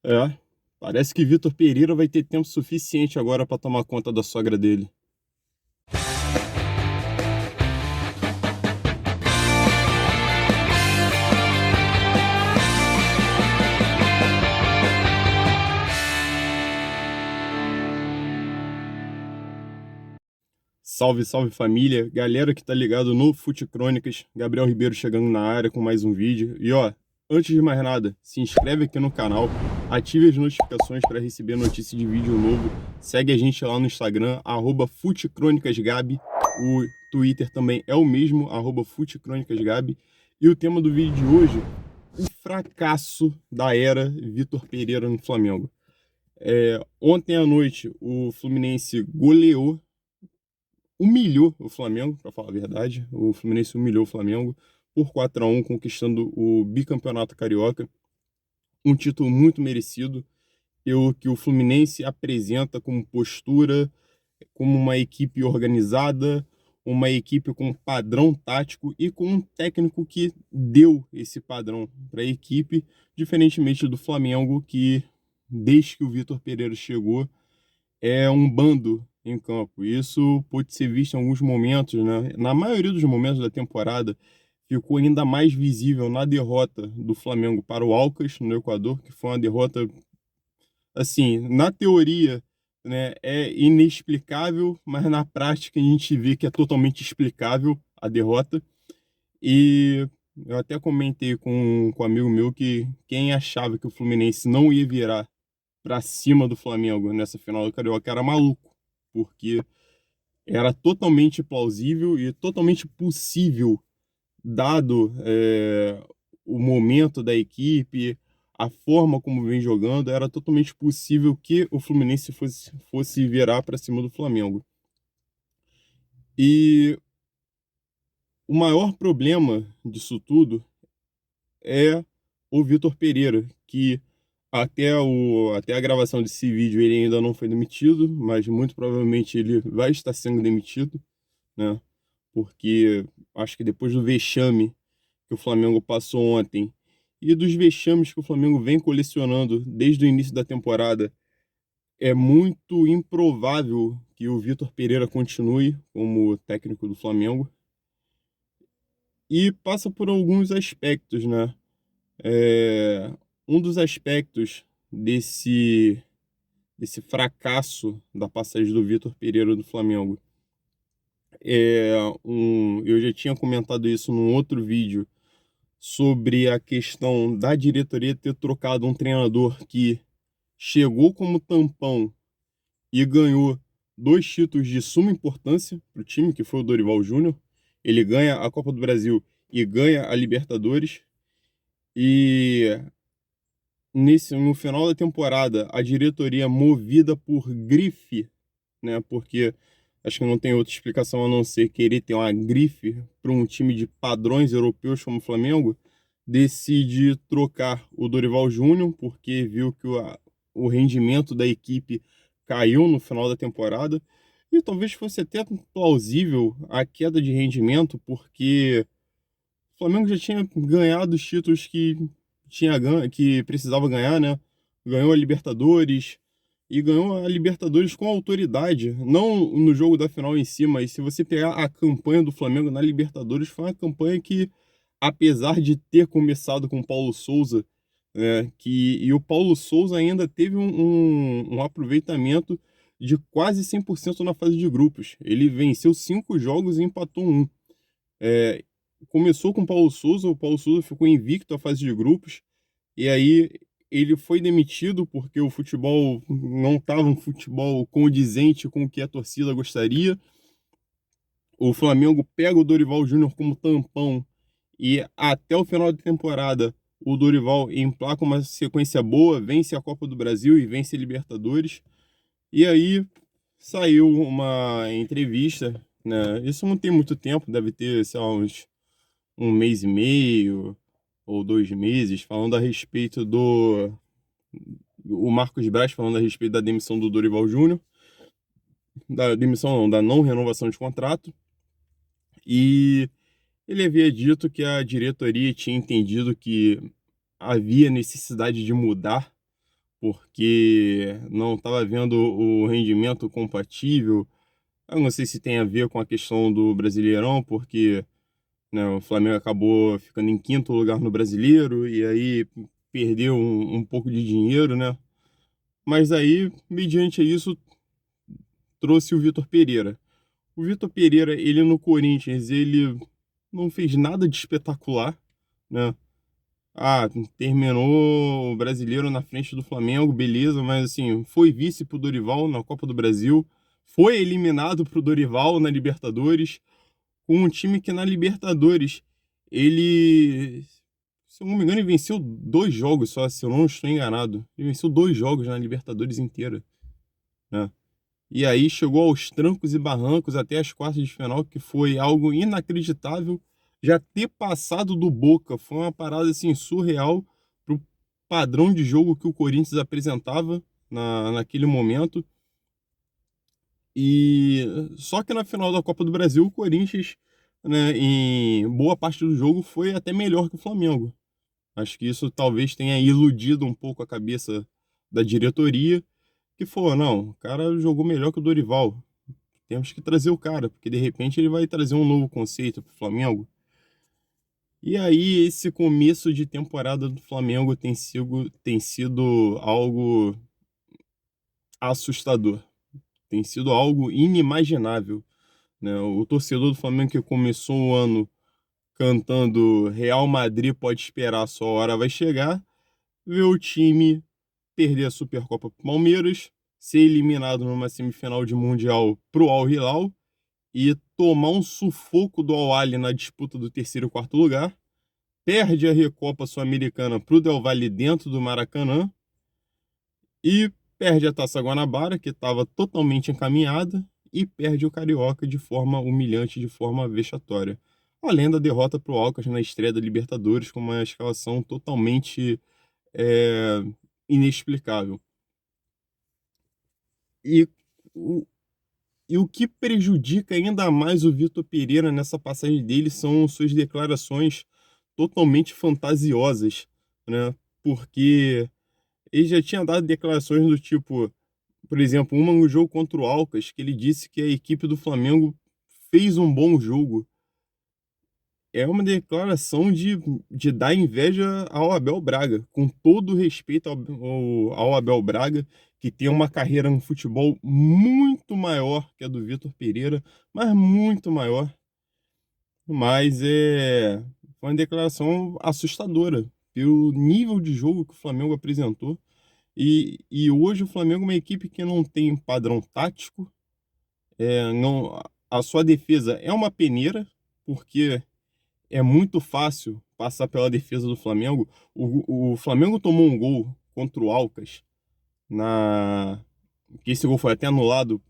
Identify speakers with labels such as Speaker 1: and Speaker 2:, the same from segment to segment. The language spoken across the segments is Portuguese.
Speaker 1: É, parece que Vitor Pereira vai ter tempo suficiente agora para tomar conta da sogra dele. Salve, salve família, galera que tá ligado no Fute Crônicas, Gabriel Ribeiro chegando na área com mais um vídeo. E ó, antes de mais nada, se inscreve aqui no canal, ative as notificações para receber notícia de vídeo novo, segue a gente lá no Instagram, @FuteCrônicasGabi, o Twitter também é o mesmo, @FuteCrônicasGabi. E o tema do vídeo de hoje, o fracasso da era Vitor Pereira no Flamengo. Ontem à noite o Fluminense humilhou o Flamengo, para falar a verdade. O Fluminense humilhou o Flamengo por 4-1, conquistando o bicampeonato carioca. Um título muito merecido, pelo que o Fluminense apresenta como postura, como uma equipe organizada, uma equipe com padrão tático e com um técnico que deu esse padrão para a equipe, diferentemente do Flamengo, que desde que o Vitor Pereira chegou, é um bando em campo. Isso pode ser visto em alguns momentos, né? Na maioria dos momentos da temporada, ficou ainda mais visível na derrota do Flamengo para o Alcas, no Equador, que foi uma derrota, assim, na teoria, né, é inexplicável, mas na prática a gente vê que é totalmente explicável a derrota. E eu até comentei com um amigo meu que quem achava que o Fluminense não ia virar para cima do Flamengo nessa final do Carioca era maluco, porque era totalmente plausível e totalmente possível, dado o momento da equipe, a forma como vem jogando, era totalmente possível que o Fluminense fosse virar para cima do Flamengo. E o maior problema disso tudo é o Vitor Pereira, que até a gravação desse vídeo ele ainda não foi demitido, mas muito provavelmente ele vai estar sendo demitido, né? Porque acho que depois do vexame que o Flamengo passou ontem e dos vexames que o Flamengo vem colecionando desde o início da temporada, é muito improvável que o Vitor Pereira continue como técnico do Flamengo e passa por alguns aspectos, né? É, um dos aspectos desse fracasso da passagem do Vitor Pereira do Flamengo eu já tinha comentado isso num outro vídeo sobre a questão da diretoria ter trocado um treinador que chegou como tampão e ganhou dois títulos de suma importância para o time, que foi o Dorival Júnior. Ele ganha a Copa do Brasil e ganha a Libertadores. E no final da temporada, a diretoria movida por grife, né? Porque acho que não tem outra explicação a não ser querer ter uma grife para um time de padrões europeus como o Flamengo, decide trocar o Dorival Júnior, porque viu que o rendimento da equipe caiu no final da temporada. E talvez fosse até plausível a queda de rendimento, porque o Flamengo já tinha ganhado os títulos que precisava ganhar, né? Ganhou a Libertadores e ganhou a Libertadores com autoridade, não no jogo da final em si, mas se você pegar a campanha do Flamengo na Libertadores, foi uma campanha que, apesar de ter começado com o Paulo Souza, né, e o Paulo Souza ainda teve um aproveitamento de quase 100% na fase de grupos. Ele venceu 5 jogos e empatou um. É, Começou com o Paulo Souza ficou invicto à fase de grupos, e aí ele foi demitido porque o futebol não estava um futebol condizente com o que a torcida gostaria. O Flamengo pega o Dorival Júnior como tampão e até o final da temporada o Dorival emplaca uma sequência boa, vence a Copa do Brasil e vence a Libertadores. E aí saiu uma entrevista, né? Isso não tem muito tempo, deve ter, sei lá, uns um mês e meio ou 2 meses, falando a respeito o Marcos Braz falando a respeito da demissão do Dorival Júnior, da demissão não, da não renovação de contrato, e ele havia dito que a diretoria tinha entendido que havia necessidade de mudar porque não estava vendo o rendimento compatível. Eu não sei se tem a ver com a questão do Brasileirão, porque, né, o Flamengo acabou ficando em quinto lugar no Brasileiro e aí perdeu um pouco de dinheiro, né? Mas aí, mediante isso, trouxe o Vitor Pereira. O Vitor Pereira, ele no Corinthians, ele não fez nada de espetacular, né? Ah, terminou o Brasileiro na frente do Flamengo, beleza, mas assim, foi vice pro Dorival na Copa do Brasil, foi eliminado pro Dorival na Libertadores, com um time que na Libertadores ele, se eu não me engano, ele venceu 2 jogos só, se eu não estou enganado. Ele venceu 2 jogos na Libertadores inteira, né? E aí chegou aos trancos e barrancos até as quartas de final, que foi algo inacreditável. Já ter passado do Boca foi uma parada assim surreal pro padrão de jogo que o Corinthians apresentava naquele momento. E só que na final da Copa do Brasil, o Corinthians, né, em boa parte do jogo foi até melhor que o Flamengo. Acho que isso talvez tenha iludido um pouco a cabeça da diretoria, que falou, não, o cara jogou melhor que o Dorival. Temos que trazer o cara, porque de repente ele vai trazer um novo conceito para o Flamengo. E aí, esse começo de temporada do Flamengo tem sido algo assustador, tem sido algo inimaginável, né? O torcedor do Flamengo que começou o ano cantando Real Madrid pode esperar, a sua hora vai chegar, vê o time perder a Supercopa para o Palmeiras, ser eliminado numa semifinal de Mundial para o Al Hilal e tomar um sufoco do Al-Ahly na disputa do terceiro e quarto lugar, perde a Recopa Sul-Americana para o Del Valle dentro do Maracanã e perde a Taça Guanabara, que estava totalmente encaminhada, e perde o Carioca de forma humilhante, de forma vexatória. Além da derrota para o Alcas na estreia da Libertadores, com uma escalação totalmente é, inexplicável. E o, E o que prejudica ainda mais o Vitor Pereira nessa passagem dele são suas declarações totalmente fantasiosas, né? Porque ele já tinha dado declarações do tipo, por exemplo, uma no jogo contra o Alcas, que ele disse que a equipe do Flamengo fez um bom jogo. É uma declaração de dar inveja ao Abel Braga, com todo o respeito ao Abel Braga, que tem uma carreira no futebol muito maior que a do Vitor Pereira, mas muito maior. Mas foi uma declaração assustadora pelo nível de jogo que o Flamengo apresentou. E hoje o Flamengo é uma equipe que não tem um padrão tático, não, a sua defesa é uma peneira, porque é muito fácil passar pela defesa do Flamengo. O Flamengo tomou um gol contra o Alcas, na que esse gol foi até anulado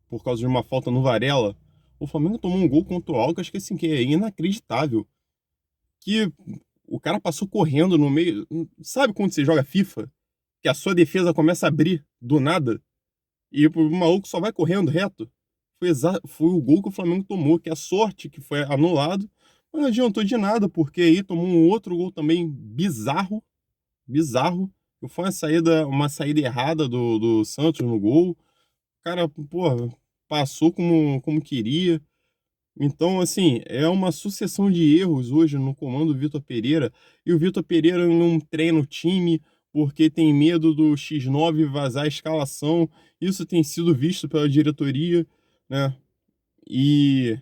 Speaker 1: por causa de uma falta no Varela. O Flamengo tomou um gol contra o Alcas que, assim, que é inacreditável. Que o cara passou correndo no meio. Sabe quando você joga FIFA? Que a sua defesa começa a abrir do nada e o maluco só vai correndo reto? Foi o gol que o Flamengo tomou, que a sorte que foi anulado, mas não adiantou de nada, porque aí tomou um outro gol também bizarro, bizarro. Foi uma saída errada do Santos no gol. O cara, porra, passou como queria. Então, assim, é uma sucessão de erros hoje no comando do Vitor Pereira. E o Vitor Pereira não treina o time porque tem medo do X9 vazar a escalação. Isso tem sido visto pela diretoria, né? E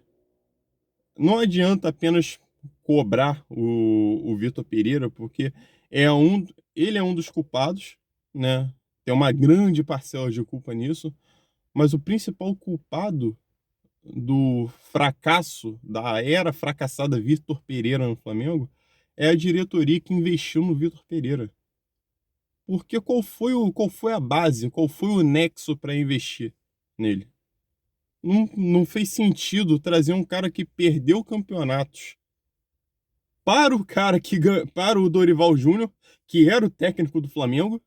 Speaker 1: não adianta apenas cobrar o Vitor Pereira, porque ele é um dos culpados, né? Tem uma grande parcela de culpa nisso, mas o principal culpado do fracasso, da era fracassada Vitor Pereira no Flamengo, é a diretoria que investiu no Vitor Pereira. Porque qual foi a base, qual foi o nexo para investir nele? Não fez sentido trazer um cara que perdeu campeonatos para o Dorival Júnior, que era o técnico do Flamengo,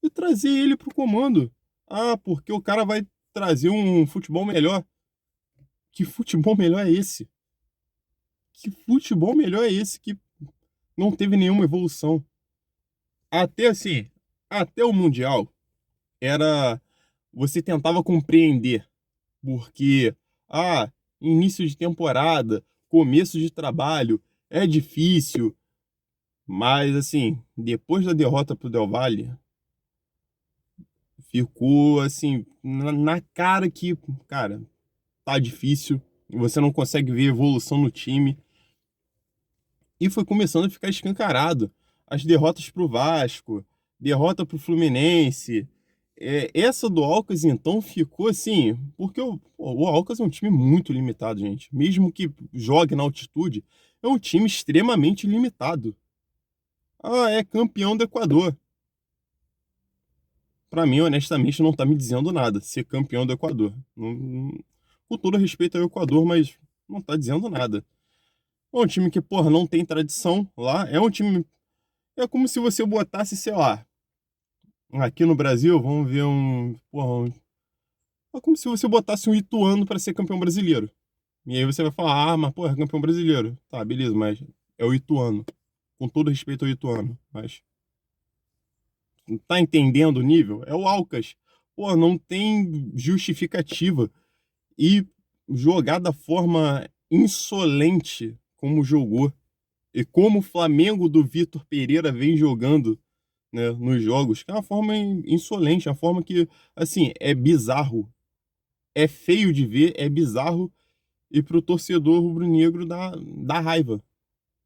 Speaker 1: e trazer ele para o comando. Ah, porque o cara vai trazer um futebol melhor. Que futebol melhor é esse? Que futebol melhor é esse que não teve nenhuma evolução? Até assim, até o Mundial, era você tentava compreender, porque, ah, início de temporada, começo de trabalho, é difícil, mas, assim, depois da derrota pro Del Valle, ficou, assim, na cara que, cara, tá difícil, você não consegue ver evolução no time, e foi começando a ficar escancarado. As derrotas pro Vasco, derrota pro Fluminense. Essa do Alcas, então, ficou assim, porque o Alcas é um time muito limitado, gente. Mesmo que jogue na altitude, é um time extremamente limitado. Ah, é campeão do Equador. Pra mim, honestamente, não tá me dizendo nada ser campeão do Equador. Com todo respeito ao Equador, mas não tá dizendo nada. É um time que, porra, não tem tradição lá. É um time. É como se você botasse, sei lá, aqui no Brasil, vamos ver um. Porra, é como se você botasse um Ituano pra ser campeão brasileiro. E aí você vai falar, ah, mas porra, é campeão brasileiro. Tá, beleza, mas é o Ituano. Com todo respeito ao Ituano. Mas tá entendendo o nível? É o Alcas. Pô, não tem justificativa. E jogar da forma insolente como jogou. E como o Flamengo do Vitor Pereira vem jogando, né, nos jogos, que é uma forma insolente, uma forma que, assim, é bizarro. É feio de ver, é bizarro, e pro torcedor rubro-negro dá raiva.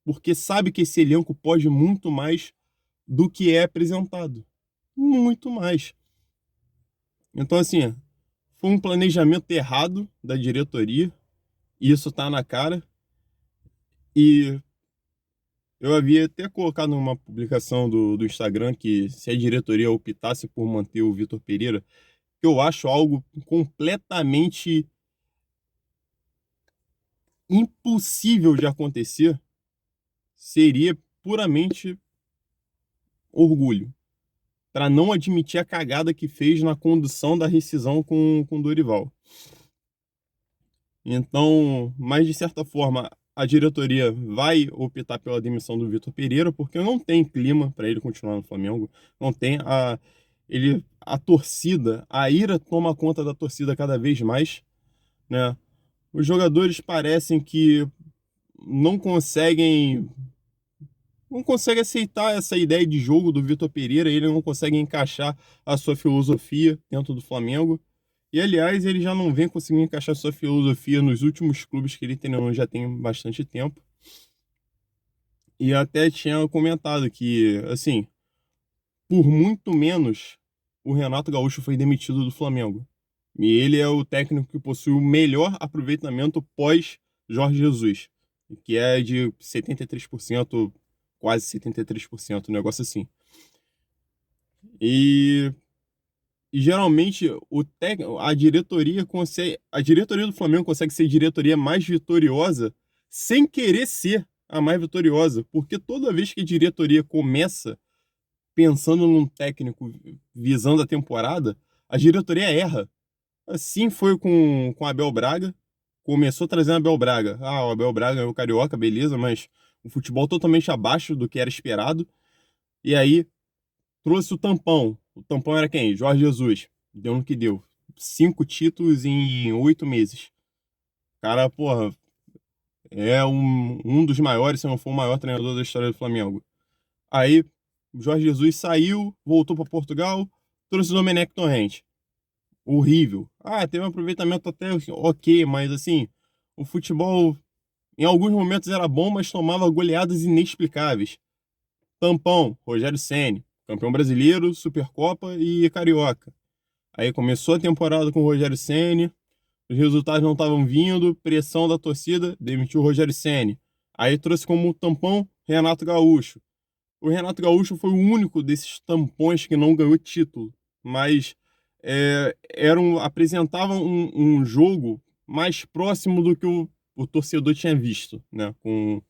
Speaker 1: Porque sabe que esse elenco pode muito mais do que é apresentado. Muito mais. Então, assim, foi um planejamento errado da diretoria, e isso tá na cara, e eu havia até colocado numa publicação do Instagram que se a diretoria optasse por manter o Vitor Pereira, que eu acho algo completamente impossível de acontecer, seria puramente orgulho, para não admitir a cagada que fez na condução da rescisão com o Dorival. Então, mas de certa forma, a diretoria vai optar pela demissão do Vitor Pereira, porque não tem clima para ele continuar no Flamengo, não tem a torcida, a ira toma conta da torcida cada vez mais, né? Os jogadores parecem que não conseguem não consegue aceitar essa ideia de jogo do Vitor Pereira, ele não consegue encaixar a sua filosofia dentro do Flamengo. E aliás, ele já não vem conseguindo encaixar sua filosofia nos últimos clubes que ele treinou já tem bastante tempo. E até tinha comentado que, assim, por muito menos, o Renato Gaúcho foi demitido do Flamengo. E ele é o técnico que possui o melhor aproveitamento pós Jorge Jesus, que é de 73%, quase 73%, um negócio assim. E, e geralmente a diretoria do Flamengo consegue ser a diretoria mais vitoriosa sem querer ser a mais vitoriosa, porque toda vez que a diretoria começa pensando num técnico visando a temporada, a diretoria erra. Assim foi com Abel Braga. Começou trazendo Abel Braga. Ah, o Abel Braga é o carioca, beleza, mas o futebol totalmente abaixo do que era esperado. E aí trouxe o tampão. O tampão era quem? Jorge Jesus. Deu no que deu. 5 títulos em 8 meses. Cara, porra, é um dos maiores, se não for o maior treinador da história do Flamengo. Aí, o Jorge Jesus saiu, voltou para Portugal, trouxe o Domenech Torrente. Horrível. Ah, teve um aproveitamento até ok, mas assim, o futebol em alguns momentos era bom, mas tomava goleadas inexplicáveis. Tampão, Rogério Ceni, campeão brasileiro, Supercopa e Carioca. Aí começou a temporada com o Rogério Ceni, os resultados não estavam vindo, pressão da torcida, demitiu o Rogério Ceni. Aí trouxe como tampão Renato Gaúcho. O Renato Gaúcho foi o único desses tampões que não ganhou título, mas apresentavam um jogo mais próximo do que o torcedor tinha visto, né, com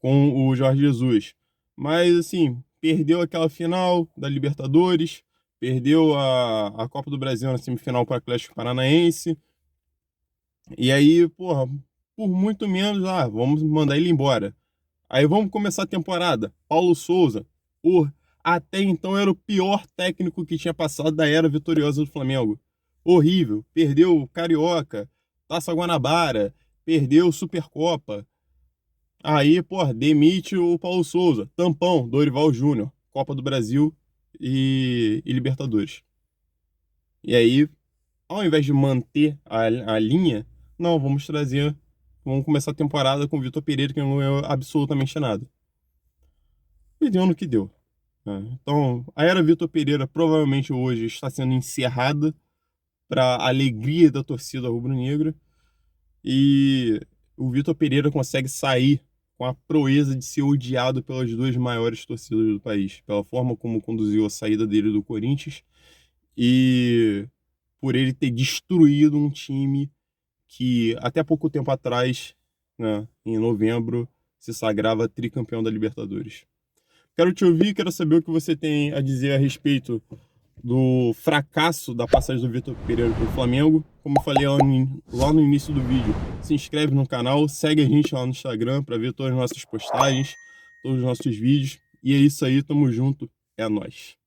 Speaker 1: o Jorge Jesus. Mas, assim, perdeu aquela final da Libertadores, perdeu a Copa do Brasil na semifinal para o Atlético Paranaense, e aí, porra, por muito menos, vamos mandar ele embora. Aí vamos começar a temporada. Paulo Souza, até então era o pior técnico que tinha passado da era vitoriosa do Flamengo. Horrível. Perdeu o Carioca, Taça Guanabara, perdeu Supercopa. Aí, pô, demite o Paulo Souza. Tampão, Dorival Júnior, Copa do Brasil e Libertadores. E aí, ao invés de manter a linha, não, vamos trazer. Vamos começar a temporada com o Vitor Pereira, que não ganhou absolutamente nada. E deu no que deu. Né? Então, a era Vitor Pereira provavelmente hoje está sendo encerrada para a alegria da torcida rubro-negra. E o Vitor Pereira consegue sair com a proeza de ser odiado pelas duas maiores torcidas do país, pela forma como conduziu a saída dele do Corinthians e por ele ter destruído um time que até pouco tempo atrás, né, em novembro, se sagrava tricampeão da Libertadores. Quero te ouvir, quero saber o que você tem a dizer a respeito do fracasso da passagem do Vitor Pereira pelo Flamengo. Como eu falei lá no início do vídeo, se inscreve no canal, segue a gente lá no Instagram para ver todas as nossas postagens, todos os nossos vídeos. E é isso aí, tamo junto, é nóis.